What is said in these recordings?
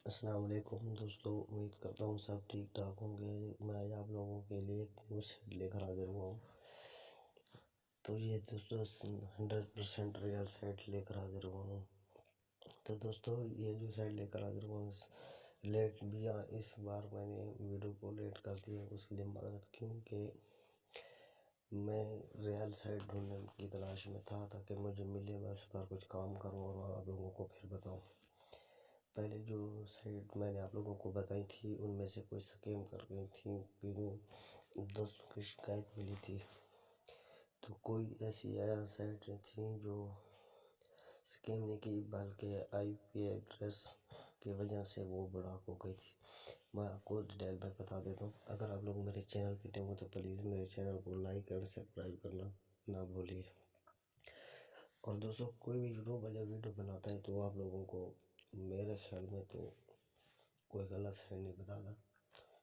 السلام علیکم دوستو، امید کرتا ہوں سب ٹھیک ٹھاک ہوں گے۔ میں آج آپ لوگوں کے لیے ایک نیو سیٹ لے کر حاضر ہوا ہوں۔ تو یہ دوستو 100% ریئل سیٹ لے کر حاضر ہوا ہوں۔ تو دوستو یہ جو سیٹ لے کر حاضر ہوا ہوں، لیٹ بھی اس بار میں نے ویڈیو کو لیٹ کر دیا، اس کے لیے معذرت، کیونکہ میں ریئل سیٹ ڈھونڈنے کی تلاش میں تھا تاکہ مجھے ملے، میں اس پر کچھ کام کروں اور آپ لوگوں کو پھر بتاؤں۔ پہلے جو سائٹ میں نے آپ لوگوں کو بتائی تھی ان میں سے کوئی سکیم کر گئی تھی، دوستوں کی شکایت ملی تھی۔ تو کوئی ایسی سائٹ تھی جو سکیم نہیں کی، بلکہ آئی پی ایڈریس کی وجہ سے وہ بلاک ہو گئی تھی۔ میں آپ کو ڈیٹیل میں بتا دیتا ہوں۔ اگر آپ لوگ میرے چینل پہ نئے ہو تو پلیز میرے چینل کو لائک اور سبسکرائب کرنا نہ بھولیے۔ اور دوستوں کوئی بھی ویڈیو بناتا ہے تو آپ لوگوں کو میرے خیال میں تو کوئی غلط سائٹ نہیں بتاتا،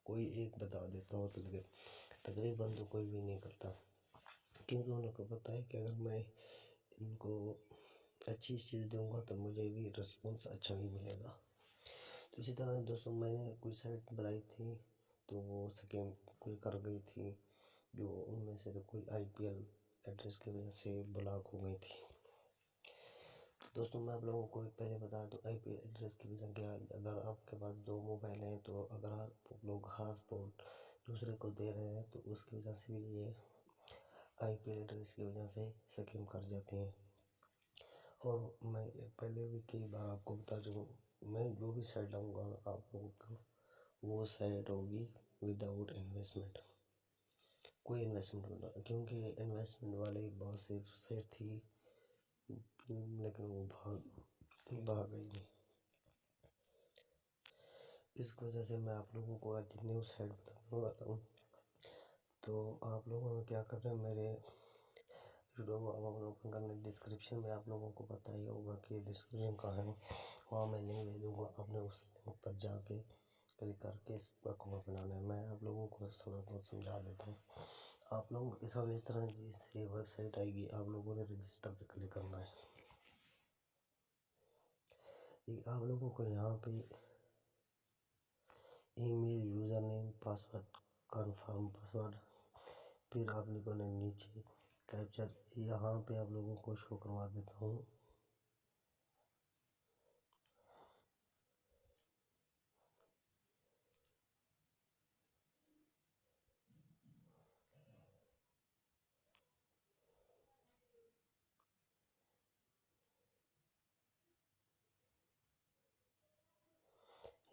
کوئی ایک بتا دیتا ہوں، تو تقریباً تو کوئی بھی نہیں کرتا، کیونکہ ان کو پتہ ہے کہ اگر میں ان کو اچھی چیز دوں گا تو مجھے بھی رسپانس اچھا ہی ملے گا۔ تو اسی طرح دوستوں میں نے کوئی سائٹ بنائی تھی تو وہ سکیم کوئی کر گئی تھی، جو ان میں سے تو کوئی آئی پی ایل ایڈریس کی وجہ سے بلاک ہو گئی تھی۔ دوستوں میں آپ لوگوں کو پہلے بتا دوں آئی پی ایڈریس کی وجہ کیا ہے۔ اگر آپ کے پاس 2 موبائل ہیں تو اگر آپ لوگ ہاٹ اسپاٹ دوسرے کو دے رہے ہیں تو اس کی وجہ سے بھی یہ آئی پی ایڈریس کی وجہ سے سکیم کر جاتے ہیں۔ اور میں پہلے بھی کئی بار آپ کو بتا چکا ہوں، میں جو بھی سائٹ لاؤں گا آپ لوگوں کو وہ سائٹ ہوگی وداؤٹ انویسٹمنٹ، کوئی انویسٹمنٹ ہونا، کیونکہ انویسٹمنٹ والے بہت سی سائٹ تھی لیکن وہ بھاگ گئی نہیں۔ اس وجہ سے میں آپ لوگوں کو آج نیو سائٹ بتانے والا ہوں۔ تو آپ لوگوں نے کیا کرنا ہے، میرے ویڈیو کو آپ اوپن کرنا، ڈسکرپشن میں آپ لوگوں کو پتہ ہی ہوگا کہ ڈسکرپشن کہاں ہے، وہاں میں لنک دے دوں گا، آپ نے اس لنک پر جا کے کلک کر کے اس پر اکاؤنٹ بنانا ہے۔ میں آپ لوگوں کو تھوڑا بہت سمجھا دیتا ہوں۔ آپ لوگوں کے سامنے اس طرح جس سے ویب سائٹ آئے گی، آپ لوگوں نے رجسٹر پہ کلک کرنا ہے۔ آپ لوگوں کو یہاں پہ email, user name, password, confirm password, پھر آپ لوگوں نے نیچے کیپچر، یہاں پہ آپ لوگوں کو شو کروا دیتا ہوں۔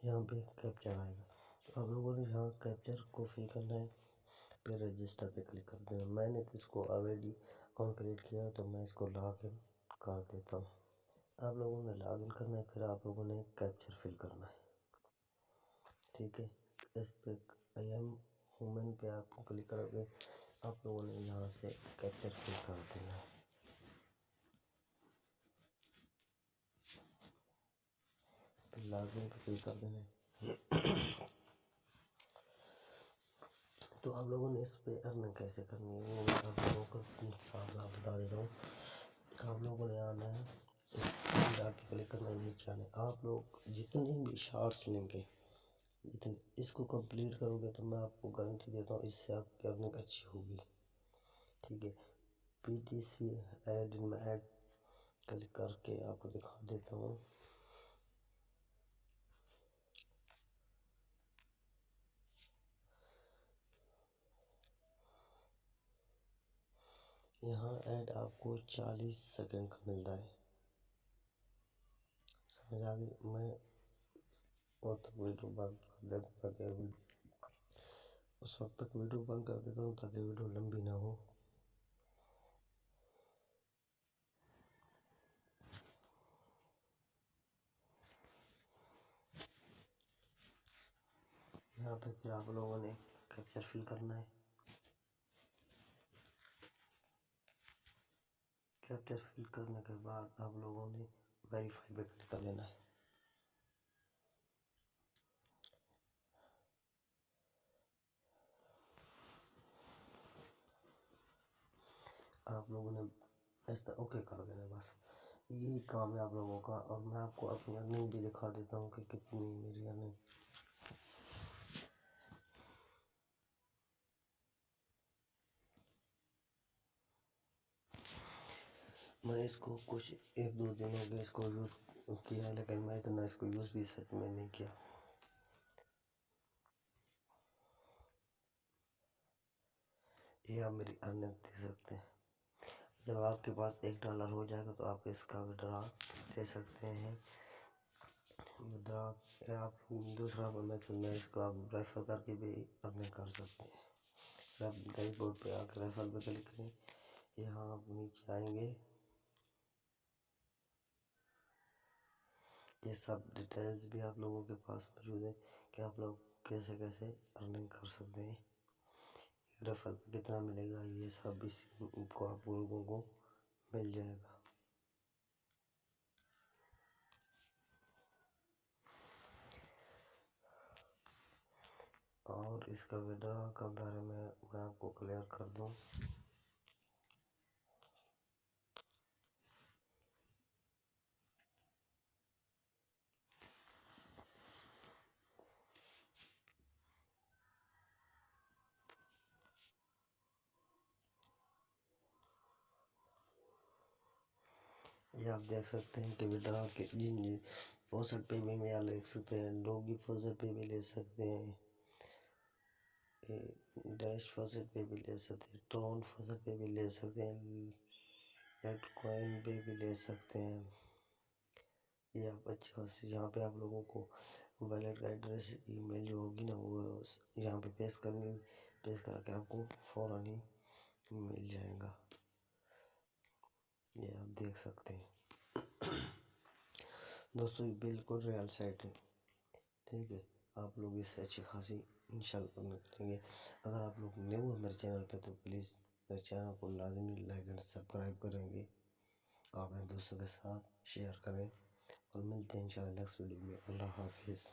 یہاں پہ کیپچر آئے گا، تو آپ لوگوں نے یہاں کیپچر کو فل کرنا ہے، پھر رجسٹر پہ کلک کر دینا۔ میں نے اس کو آلریڈی اکاؤنٹ کریٹ کیا ہے تو میں اس کو لاگ ان کر دیتا ہوں۔ آپ لوگوں نے لاگ ان کرنا ہے، پھر آپ لوگوں نے کیپچر فل کرنا ہے، ٹھیک ہے۔ اس پہ آئی ایم ہومن پہ آپ کلک کرو گے، آپ لوگوں نے یہاں سے کیپچر فل کر دینا ہے، پھر لاگ ان پہ کلک کر دینا ہے۔ تو آپ لوگوں نے اس پہ ارننگ کیسے کرنی ہے وہ میں آپ لوگوں کو صاف صاف بتا دیتا ہوں۔ آپ لوگوں نے آنا ہے، ڈاٹ پہ کلک کرنا ہے، نیچے آنا ہے۔ آپ لوگ جتنے بھی شارٹس لیں گے، جتنے اس کو کمپلیٹ کرو گے تو میں آپ کو گارنٹی دیتا ہوں اس سے آپ کی ارننگ اچھی ہوگی، ٹھیک ہے۔ پی ٹی سی ایڈ ان میں ایڈ کلک کر کے آپ کو دکھا دیتا ہوں۔ یہاں ایڈ آپ کو 40 سیکنڈ کا ملتا ہے، سمجھ آ گئی۔ میں اور تک ویڈیو بند کر دیتا ہوں تاکہ اس وقت تک ویڈیو بند کر دیتا ہوں تاکہ ویڈیو لمبی نہ ہو۔ یہاں پہ پھر آپ لوگوں نے کیپچر فل کرنا ہے، کیپچر فل کرنے کے بعد آپ لوگوں نے ویریفائی پہ کلک کر دینا ہے۔ آپ لوگوں نے اس طرح اوکے کر دینا ہے، بس یہی کام ہے آپ لوگوں کا، اور میں آپ کو اپنی ارننگ بھی دکھا دیتا ہوں کہ کتنی ہے میری ارننگ۔ میں اس کو کچھ 1-2 دن ہو گئے اس کو یوز کیا، لیکن میں اتنا اس کو یوز بھی سچ میں نہیں کیا۔ یہ آپ میری ارننگ دیکھ سکتے ہیں۔ جب آپ کے پاس $1 ہو جائے گا تو آپ اس کا وڈرا لے سکتے ہیں۔ وڈرا آپ دوسرا میتھڈ میں اس کو آپ ریفر کر کے بھی ارننگ کر سکتے ہیں۔ آپ ڈیش بورڈ پہ آ کے ریفر پہ کلک کریں، یہاں آپ نیچے آئیں گے، یہ سب ڈیٹیلز بھی آپ لوگوں کے پاس موجود ہے کہ آپ لوگ کیسے کیسے ارننگ کر سکتے ہیں، ریفر پہ کتنا ملے گا، یہ سب اس کو آپ لوگوں کو مل جائے گا۔ اور اس کا وڈرا کا بارے میں آپ کو کلیئر کر دوں۔ یہ آپ دیکھ سکتے ہیں کہ وڈرا کے فوسٹ پہ بھی میں لے سکتے ہیں، ڈوگی فوسٹ پہ بھی لے سکتے ہیں، ڈیش فوسٹ پہ بھی لے سکتے ہیں، ٹرون فوسٹ پہ بھی لے سکتے ہیں، لیٹ کوائن پہ بھی لے سکتے ہیں۔ یہ آپ اچھی خاصی یہاں پہ آپ لوگوں کو ویلیٹ کا ایڈریس ای میل جو ہوگی نا وہ یہاں پہ پیسٹ کرنی، پیسٹ کر کے آپ کو فوراً ہی مل جائے گا۔ یہ آپ دیکھ سکتے ہیں دوستو، یہ بالکل ریئل سائٹ ہے، ٹھیک ہے۔ آپ لوگ اس سے اچھی خاصی انشاءاللہ کریں گے۔ اگر آپ لوگ نیو ہیں میرے چینل پہ تو پلیز میرے چینل کو لازمی لائک اینڈ سبسکرائب کریں گے، اور اپنے دوستوں کے ساتھ شیئر کریں، اور ملتے ہیں انشاءاللہ نیکسٹ ویڈیو میں۔ اللہ حافظ۔